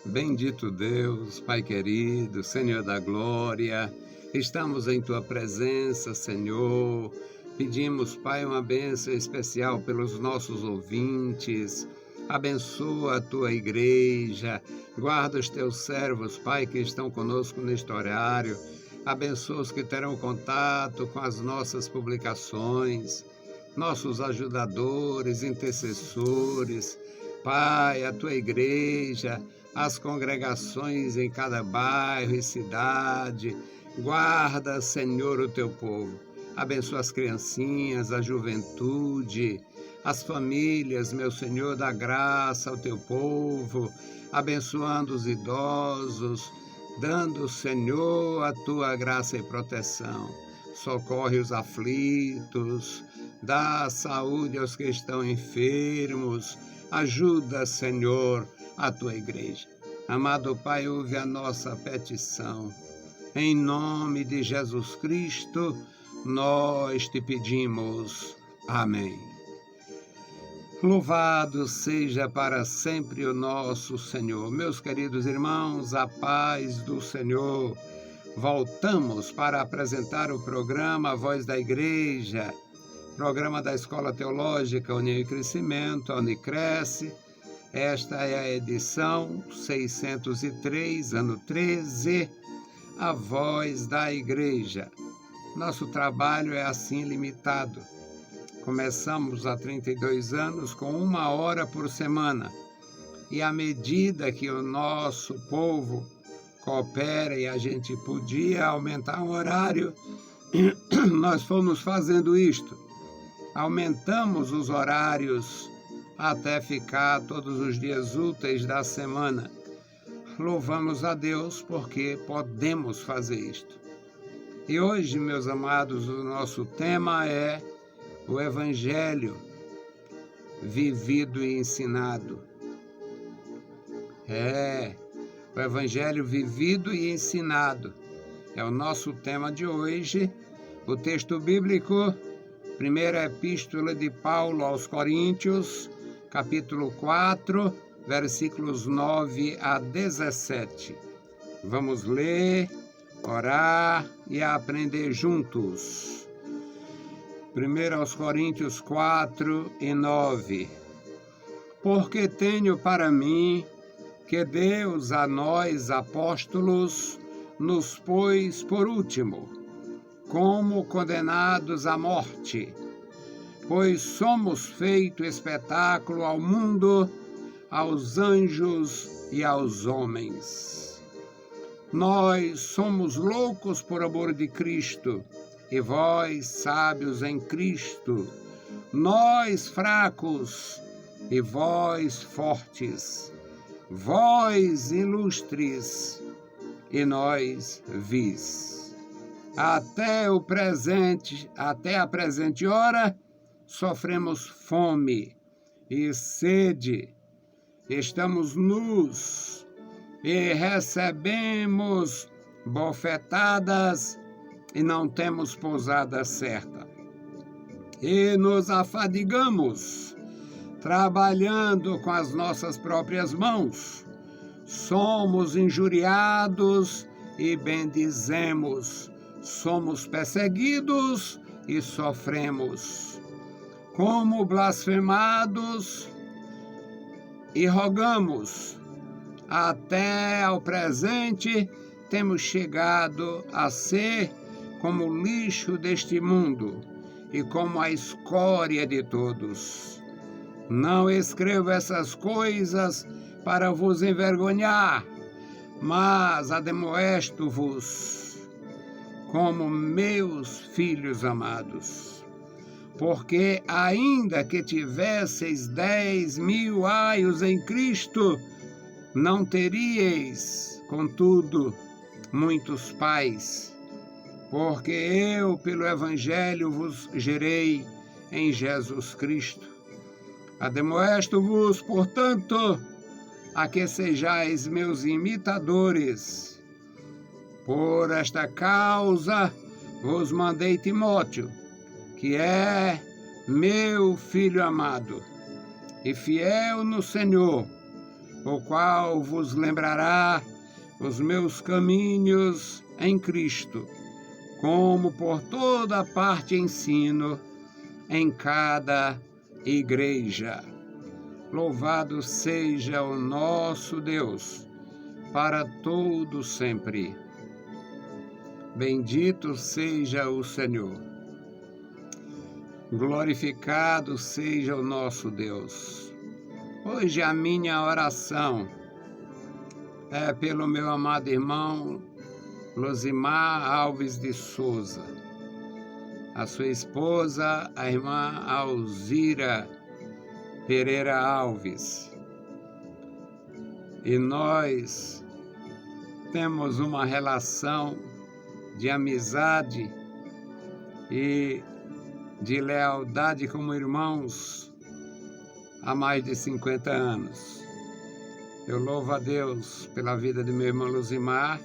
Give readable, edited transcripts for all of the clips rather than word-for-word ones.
Bendito Deus, Pai querido, Senhor da glória, estamos em Tua presença, Senhor. Pedimos, Pai, uma bênção especial pelos nossos ouvintes. Abençoa a Tua igreja, guarda os Teus servos, Pai, que estão conosco neste horário. Abençoa os que terão contato com as nossas publicações, nossos ajudadores, intercessores. Pai, a Tua igreja, as congregações em cada bairro e cidade. Guarda, Senhor, o Teu povo. Abençoa as criancinhas, a juventude, as famílias, meu Senhor, dá graça ao Teu povo, abençoando os idosos, dando, Senhor, a Tua graça e proteção. Socorre os aflitos, dá saúde aos que estão enfermos. Ajuda, Senhor, a Tua igreja. Amado Pai, ouve a nossa petição. Em nome de Jesus Cristo, nós te pedimos. Amém. Louvado seja para sempre o nosso Senhor. Meus queridos irmãos, a paz do Senhor. Voltamos para apresentar o programa A Voz da Igreja, programa da Escola Teológica União e Crescimento, a Unicresce. Esta é a edição 603, ano 13, A Voz da Igreja. Nosso trabalho é assim limitado. Começamos há 32 anos com 1 hora por semana. E à medida que o nosso povo coopera e a gente podia aumentar o horário, nós fomos fazendo isto. Aumentamos os horários até ficar todos os dias úteis da semana. Louvamos a Deus porque podemos fazer isto. E hoje, meus amados, o nosso tema é o Evangelho vivido e ensinado. O Evangelho vivido e ensinado é o nosso tema de hoje. O texto bíblico, primeira epístola de Paulo aos Coríntios, capítulo 4, versículos 9 a 17. Vamos ler, orar e aprender juntos. 1 aos Coríntios 4 e 9. Porque tenho para mim que Deus a nós, apóstolos, nos pôs por último, como condenados à morte, pois somos feito espetáculo ao mundo, aos anjos e aos homens. Nós somos loucos por amor de Cristo, e vós sábios em Cristo. Nós fracos, e vós fortes. Vós ilustres, e nós vis. Até a presente hora, sofremos fome e sede, estamos nus e recebemos bofetadas e não temos pousada certa. E nos afadigamos, trabalhando com as nossas próprias mãos. Somos injuriados e bendizemos. Somos perseguidos e sofremos. Como blasfemados e rogamos. Até ao presente temos chegado a ser como o lixo deste mundo e como a escória de todos. Não escrevo essas coisas para vos envergonhar, mas admoesto-vos como meus filhos amados. Porque ainda que tivesseis 10.000 aios em Cristo, não teríeis, contudo, muitos pais, porque eu, pelo Evangelho, vos gerei em Jesus Cristo. Admoesto-vos, portanto, a que sejais meus imitadores. Por esta causa vos mandei Timóteo, que é meu filho amado e fiel no Senhor, o qual vos lembrará os meus caminhos em Cristo, como por toda parte ensino em cada igreja. Louvado seja o nosso Deus, para todo sempre. Bendito seja o Senhor. Glorificado seja o nosso Deus. Hoje a minha oração é pelo meu amado irmão Losimar Alves de Souza, a sua esposa, a irmã Alzira Pereira Alves. E nós temos uma relação de amizade e de lealdade como irmãos há mais de 50 anos. Eu louvo a Deus pela vida de meu irmão Losimar,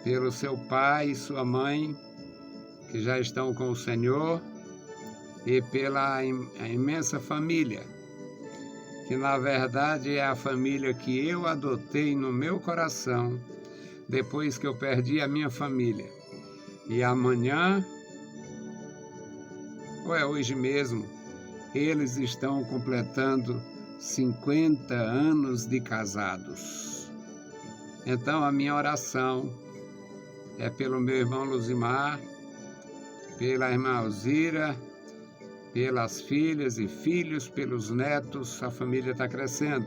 pelo seu pai e sua mãe, que já estão com o Senhor, e pela imensa família, que na verdade é a família que eu adotei no meu coração, depois que eu perdi a minha família. E amanhã, ou é hoje mesmo, eles estão completando 50 anos de casados. Então a minha oração é pelo meu irmão Losimar, pela irmã Alzira, pelas filhas e filhos, pelos netos, a família está crescendo.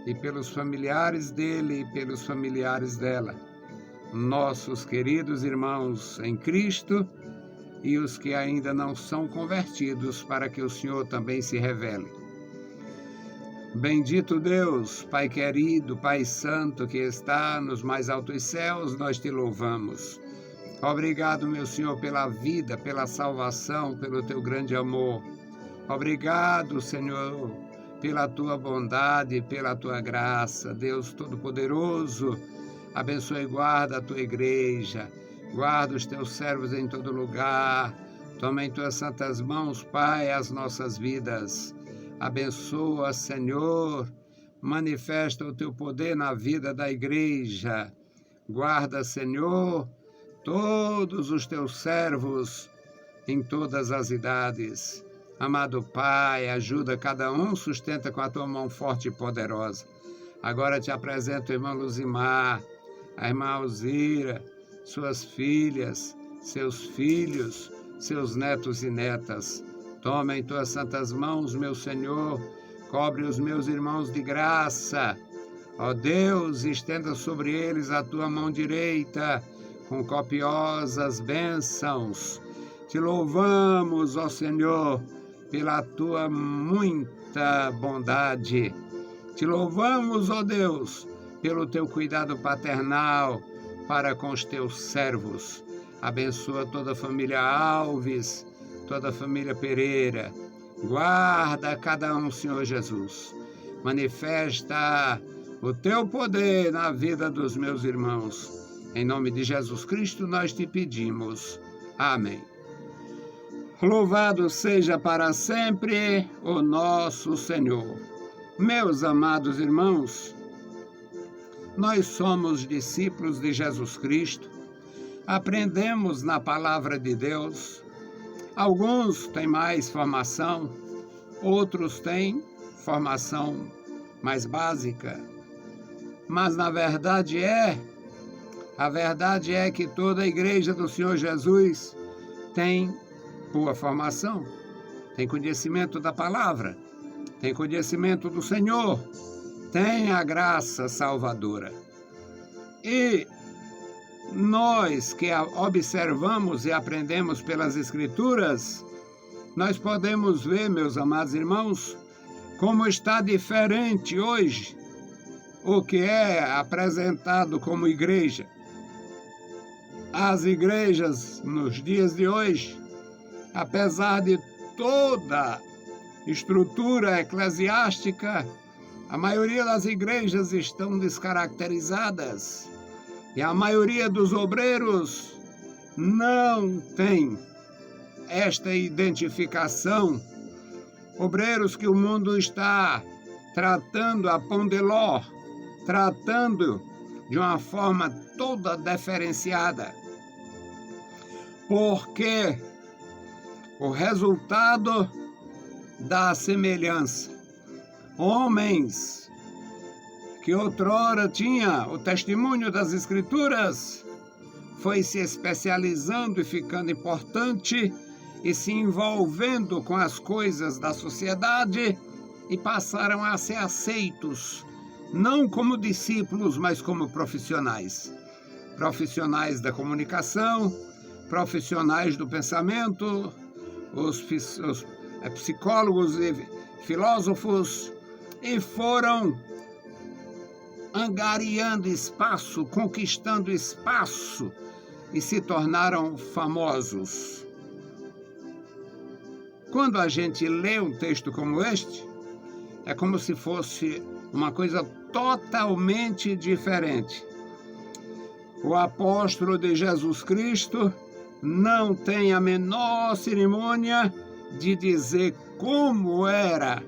E pelos familiares dele e pelos familiares dela, nossos queridos irmãos em Cristo e os que ainda não são convertidos, para que o Senhor também se revele. Bendito Deus, Pai querido, Pai santo, que está nos mais altos céus, nós te louvamos. Obrigado, meu Senhor, pela vida, pela salvação, pelo teu grande amor. Obrigado, Senhor, pela tua bondade, pela tua graça. Deus Todo-Poderoso, abençoe e guarda a tua igreja, guarda os teus servos em todo lugar. Toma em tuas santas mãos, Pai, as nossas vidas. Abençoa, Senhor, manifesta o teu poder na vida da igreja. Guarda, Senhor, todos os teus servos em todas as idades. Amado Pai, ajuda cada um, sustenta com a tua mão forte e poderosa. Agora te apresento o irmão Losimar, a irmã Alzira, suas filhas, seus filhos, seus netos e netas. Toma em tuas santas mãos, meu Senhor, cobre os meus irmãos de graça. Ó Deus, estenda sobre eles a tua mão direita, com copiosas bênçãos. Te louvamos, ó Senhor, pela tua muita bondade. Te louvamos, ó Deus, pelo teu cuidado paternal para com os teus servos. Abençoa toda a família Alves, toda a família Pereira. Guarda cada um, Senhor Jesus. Manifesta o teu poder na vida dos meus irmãos. Em nome de Jesus Cristo nós te pedimos. Amém. Louvado seja para sempre o nosso Senhor. Meus amados irmãos, nós somos discípulos de Jesus Cristo, aprendemos na palavra de Deus. Alguns têm mais formação, outros têm formação mais básica, mas a verdade é que toda a igreja do Senhor Jesus tem boa formação, tem conhecimento da palavra, tem conhecimento do Senhor, tem a graça salvadora. E nós que observamos e aprendemos pelas Escrituras, nós podemos ver, meus amados irmãos, como está diferente hoje o que é apresentado como igreja. As igrejas nos dias de hoje, apesar de toda estrutura eclesiástica, a maioria das igrejas estão descaracterizadas e a maioria dos obreiros não tem esta identificação. Obreiros que o mundo está tratando a pão de ló, tratando de uma forma toda diferenciada. Porque o resultado da semelhança. Homens que outrora tinha o testemunho das Escrituras, foi se especializando e ficando importante e se envolvendo com as coisas da sociedade e passaram a ser aceitos, não como discípulos, mas como profissionais. Profissionais da comunicação, profissionais do pensamento, os psicólogos e filósofos, e foram angariando espaço, conquistando espaço e se tornaram famosos. Quando a gente lê um texto como este, é como se fosse uma coisa totalmente diferente. O apóstolo de Jesus Cristo não tem a menor cerimônia de dizer como era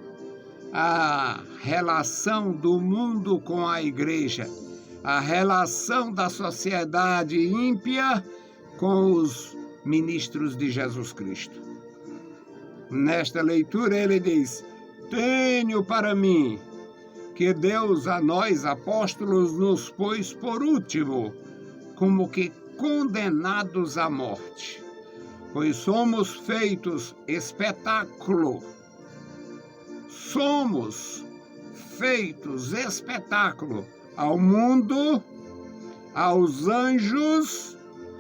a relação do mundo com a igreja, a relação da sociedade ímpia com os ministros de Jesus Cristo. Nesta leitura ele diz: tenho para mim que Deus a nós, apóstolos, nos pôs por último, como que condenados à morte, pois somos feitos espetáculo. Somos feitos espetáculo ao mundo, aos anjos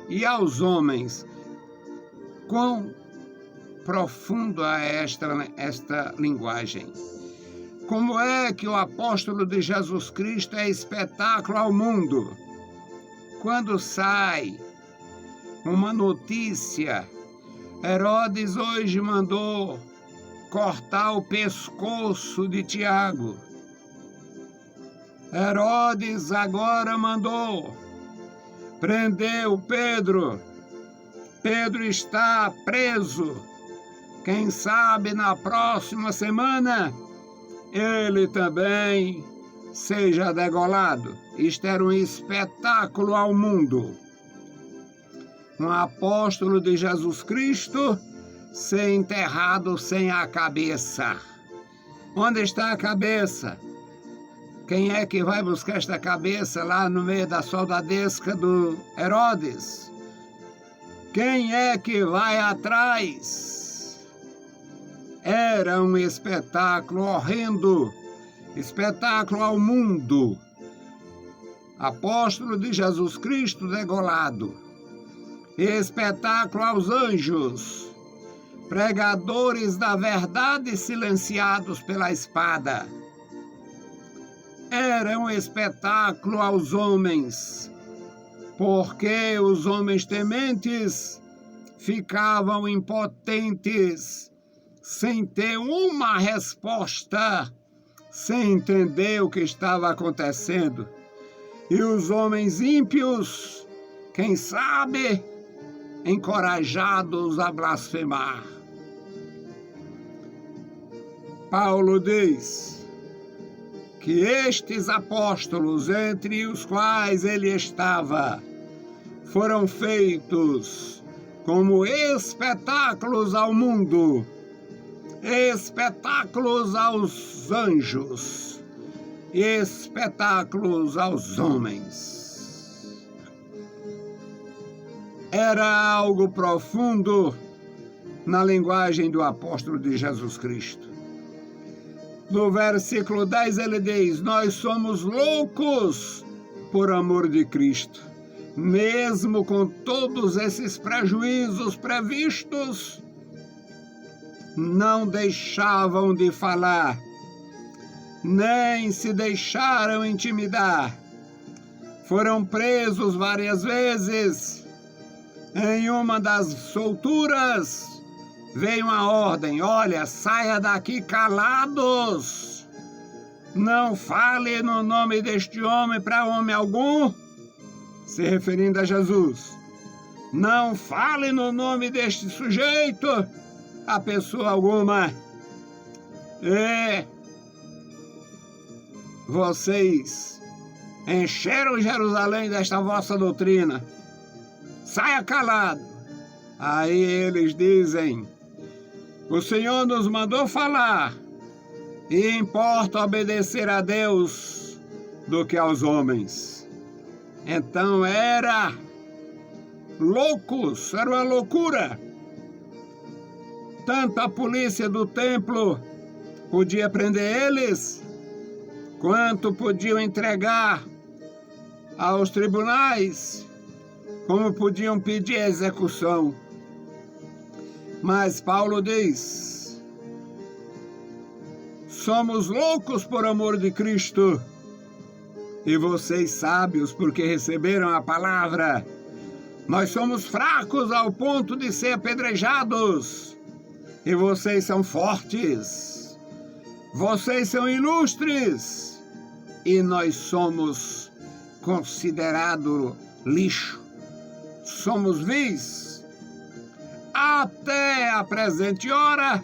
e aos homens. Quão profundo é esta linguagem. Como é que o apóstolo de Jesus Cristo é espetáculo ao mundo? Quando sai uma notícia, Herodes hoje mandou cortar o pescoço de Tiago. Herodes agora mandou prender o Pedro. Pedro está preso. Quem sabe na próxima semana ele também seja degolado. Isto era um espetáculo ao mundo. Um apóstolo de Jesus Cristo ser enterrado sem a cabeça. Onde está a cabeça? Quem é que vai buscar esta cabeça lá no meio da soldadesca do Herodes? Quem é que vai atrás? Era um espetáculo horrendo, espetáculo ao mundo. Apóstolo de Jesus Cristo degolado. Espetáculo aos anjos. Pregadores da verdade silenciados pela espada. Era um espetáculo aos homens, porque os homens tementes ficavam impotentes, sem ter uma resposta, sem entender o que estava acontecendo. E os homens ímpios, quem sabe, encorajados a blasfemar. Paulo diz que estes apóstolos, entre os quais ele estava, foram feitos como espetáculos ao mundo, espetáculos aos anjos, espetáculos aos homens. Era algo profundo na linguagem do apóstolo de Jesus Cristo. No versículo 10 ele diz: nós somos loucos por amor de Cristo. Mesmo com todos esses prejuízos previstos, não deixavam de falar, nem se deixaram intimidar. Foram presos várias vezes. Em uma das solturas, veio uma ordem: olha, saia daqui calados, não fale no nome deste homem para homem algum, se referindo a Jesus. Não fale no nome deste sujeito a pessoa alguma. E vocês encheram Jerusalém desta vossa doutrina. Saia calado. Aí eles dizem: o Senhor nos mandou falar, e importa obedecer a Deus do que aos homens. Então era loucos, era uma loucura. Tanto a polícia do templo podia prender eles, quanto podiam entregar aos tribunais, como podiam pedir a execução. Mas Paulo diz: somos loucos por amor de Cristo, e vocês sábios porque receberam a palavra. Nós somos fracos ao ponto de ser apedrejados, e vocês são fortes. Vocês são ilustres, e nós somos considerados lixo. Somos vis. Até a presente hora,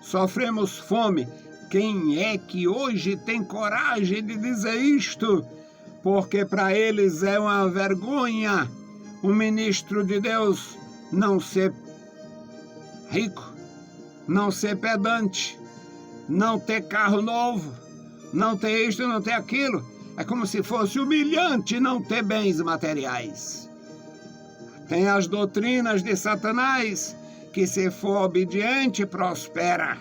sofremos fome. Quem é que hoje tem coragem de dizer isto? Porque para eles é uma vergonha um ministro de Deus não ser rico, não ser pedante, não ter carro novo, não ter isto, não ter aquilo. É como se fosse humilhante não ter bens materiais. Tem as doutrinas de Satanás, que se for obediente, prospera.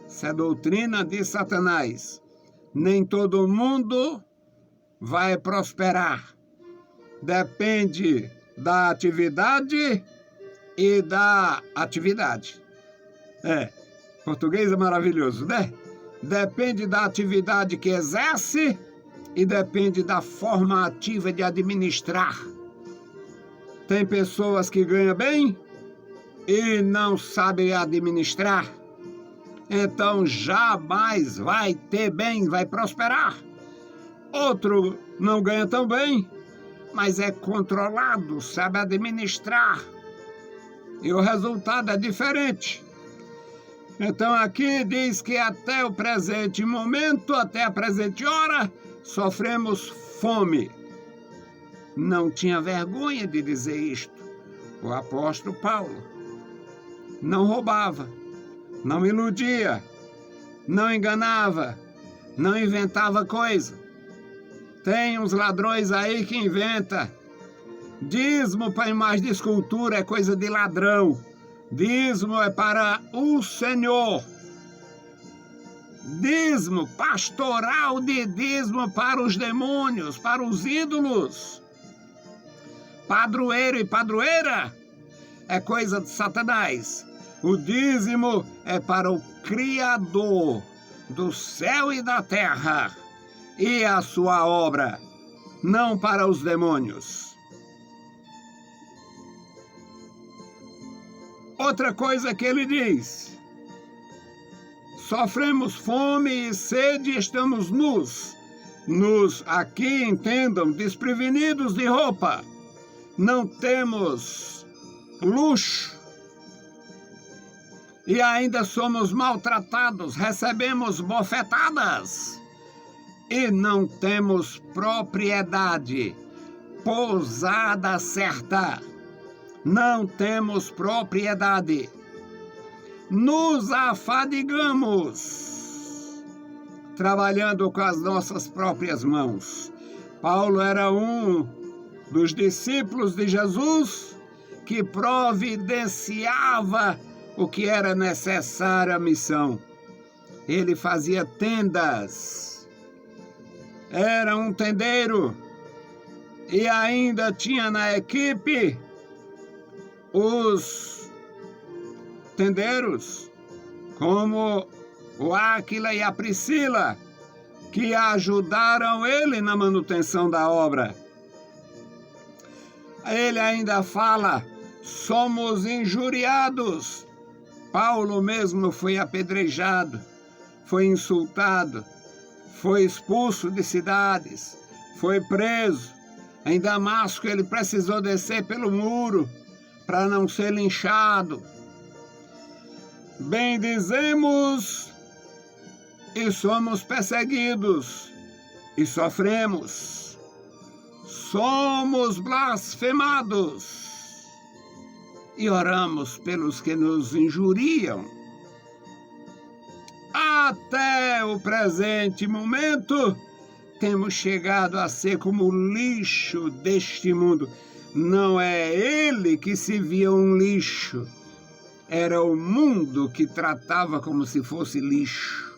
Essa é a doutrina de Satanás. Nem todo mundo vai prosperar. Depende da atividade e da atividade. Português é maravilhoso, né? Depende da atividade que exerce e depende da forma ativa de administrar. Tem pessoas que ganham bem e não sabem administrar. Então jamais vai ter bem, vai prosperar. Outro não ganha tão bem, mas é controlado, sabe administrar. E o resultado é diferente. Então aqui diz que até o presente momento, até a presente hora, sofremos fome. Não tinha vergonha de dizer isto. O apóstolo Paulo não roubava, não iludia, não enganava, não inventava coisa. Tem uns ladrões aí que inventa. Dízimo para imagem de escultura é coisa de ladrão. Dízimo é para o Senhor. Dízimo, pastoral de dízimo para os demônios, para os ídolos. Padroeiro e padroeira é coisa de Satanás. O dízimo é para o Criador do céu e da terra e a sua obra, não para os demônios. Outra coisa que ele diz: sofremos fome e sede e estamos nus. Aqui entendam, desprevenidos de roupa. Não temos luxo. E ainda somos maltratados, recebemos bofetadas. E não temos propriedade, pousada certa. Não temos propriedade. Nos afadigamos, trabalhando com as nossas próprias mãos. Paulo era um dos discípulos de Jesus que providenciava o que era necessário à missão. Ele fazia tendas, era um tendeiro e ainda tinha na equipe os tendeiros, como o Áquila e a Priscila, que ajudaram ele na manutenção da obra. Ele ainda fala: somos injuriados. Paulo mesmo foi apedrejado, foi insultado, foi expulso de cidades, foi preso. Em Damasco ele precisou descer pelo muro para não ser linchado. Bendizemos e somos perseguidos e sofremos. Somos blasfemados e oramos pelos que nos injuriam. Até o presente momento, temos chegado a ser como o lixo deste mundo. Não é ele que se via um lixo, era o mundo que tratava como se fosse lixo.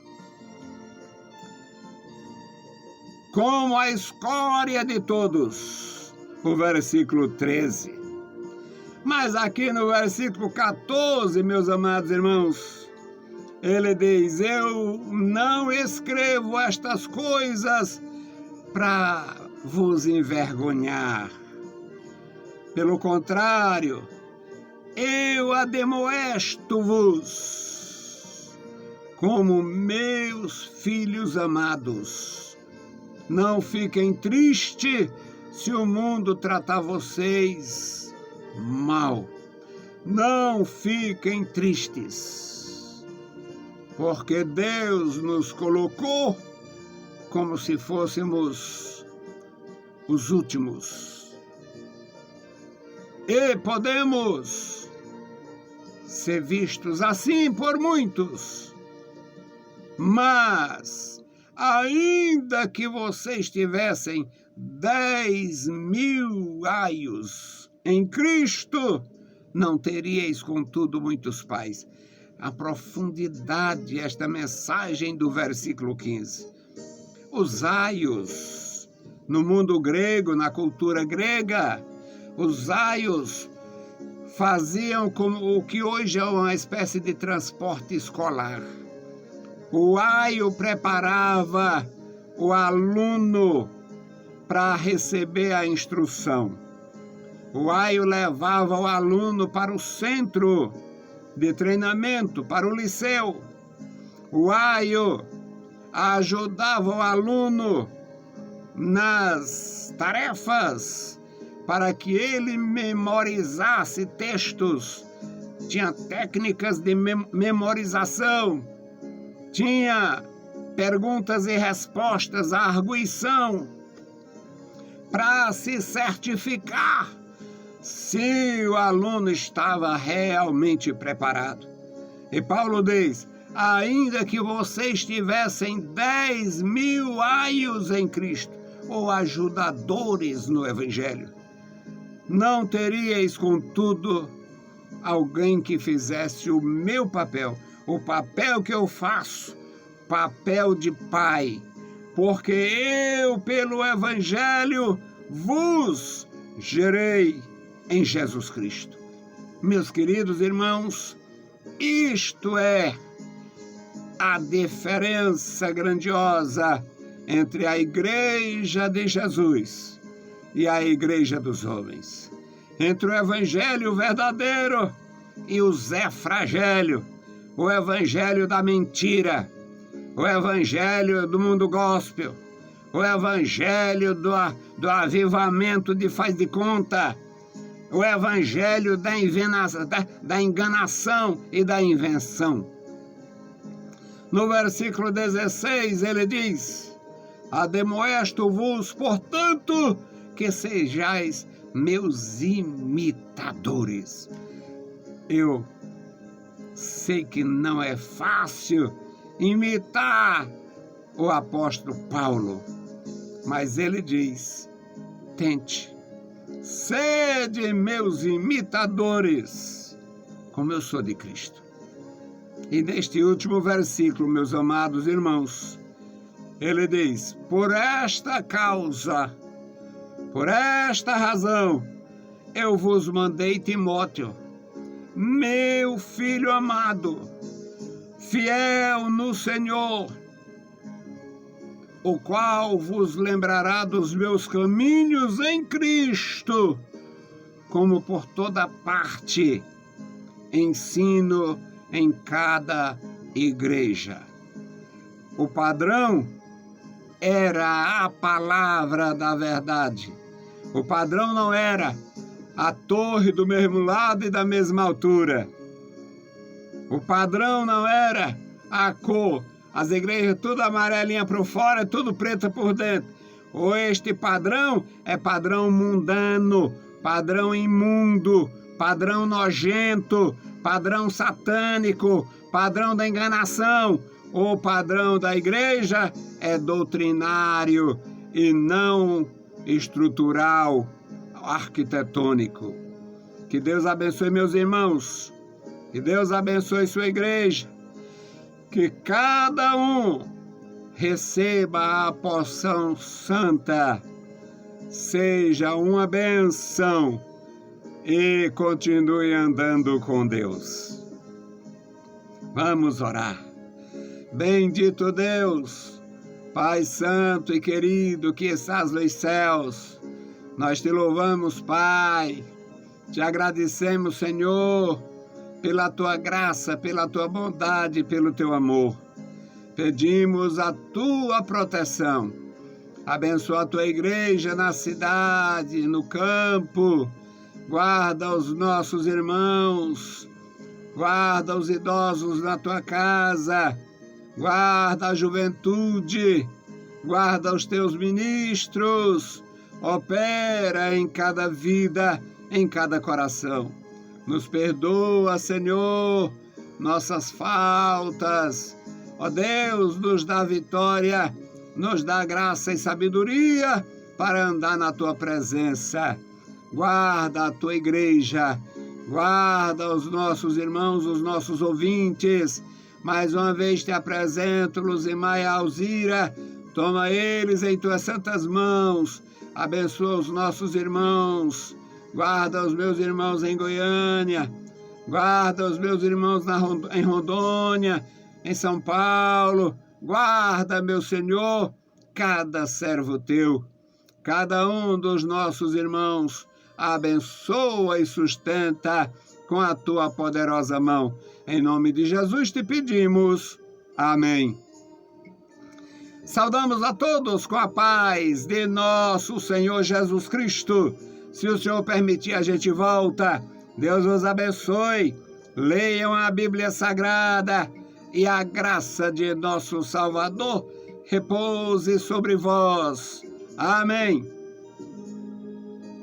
Como a escória de todos, o versículo 13. Mas aqui no versículo 14, meus amados irmãos, ele diz: eu não escrevo estas coisas para vos envergonhar. Pelo contrário, eu admoesto-vos como meus filhos amados. Não fiquem tristes se o mundo tratar vocês mal. Não fiquem tristes, porque Deus nos colocou como se fôssemos os últimos. E podemos ser vistos assim por muitos, mas ainda que vocês tivessem 10.000 aios em Cristo, não teríeis, contudo, muitos pais. A profundidade desta mensagem do versículo 15. Os aios, no mundo grego, na cultura grega, os aios faziam como o que hoje é uma espécie de transporte escolar. O aio preparava o aluno para receber a instrução. O aio levava o aluno para o centro de treinamento, para o liceu. O aio ajudava o aluno nas tarefas para que ele memorizasse textos. Tinha técnicas de memorização, tinha perguntas e respostas, a arguição, para se certificar se o aluno estava realmente preparado. E Paulo diz: ainda que vocês tivessem 10.000 aios em Cristo, ou ajudadores no Evangelho, não teríeis, contudo, alguém que fizesse o meu papel, o papel que eu faço, papel de pai, porque eu, pelo Evangelho, vos gerei em Jesus Cristo. Meus queridos irmãos, isto é a diferença grandiosa entre a igreja de Jesus e a igreja dos homens, entre o evangelho verdadeiro e o Zé Fragélio, o evangelho da mentira, o evangelho do mundo gospel, o evangelho do avivamento de faz de conta, o evangelho da enganação e da invenção. No versículo 16 ele diz: admoesto-vos, portanto, que sejais meus imitadores. Eu sei que não é fácil imitar o apóstolo Paulo, mas ele diz: tente, sede meus imitadores, como eu sou de Cristo. E neste último versículo, meus amados irmãos, ele diz: por esta causa, por esta razão, eu vos mandei Timóteo, meu filho amado, fiel no Senhor, o qual vos lembrará dos meus caminhos em Cristo, como por toda parte ensino em cada igreja. O padrão era a palavra da verdade. O padrão não era a torre do mesmo lado e da mesma altura. O padrão não era a cor As igrejas tudo amarelinha por fora, tudo preta por dentro. Ou este padrão é padrão mundano, padrão imundo, padrão nojento, padrão satânico, padrão da enganação. O padrão da igreja é doutrinário e não estrutural, arquitetônico. Que Deus abençoe meus irmãos, que Deus abençoe sua igreja, que cada um receba a porção santa, seja uma bênção e continue andando com Deus. Vamos orar. Bendito Deus, Pai santo e querido que estás nos céus, nós te louvamos, Pai, te agradecemos, Senhor, pela tua graça, pela tua bondade, pelo teu amor. Pedimos a tua proteção. Abençoa a tua igreja na cidade, no campo. Guarda os nossos irmãos. Guarda os idosos na tua casa. Guarda a juventude. Guarda os teus ministros. Opera em cada vida, em cada coração. Nos perdoa, Senhor, nossas faltas. Ó Deus, nos dá vitória, nos dá graça e sabedoria para andar na tua presença. Guarda a tua igreja, guarda os nossos irmãos, os nossos ouvintes. Mais uma vez te apresento, Luzimar e Alzira. Toma eles em tuas santas mãos. Abençoa os nossos irmãos. Guarda os meus irmãos em Goiânia. Guarda os meus irmãos em Rondônia, em São Paulo. Guarda, meu Senhor, cada servo teu. Cada um dos nossos irmãos abençoa e sustenta com a tua poderosa mão. Em nome de Jesus te pedimos. Amém. Saudamos a todos com a paz de nosso Senhor Jesus Cristo. Se o Senhor permitir, a gente volta. Deus os abençoe. Leiam a Bíblia Sagrada e a graça de nosso Salvador repouse sobre vós. Amém.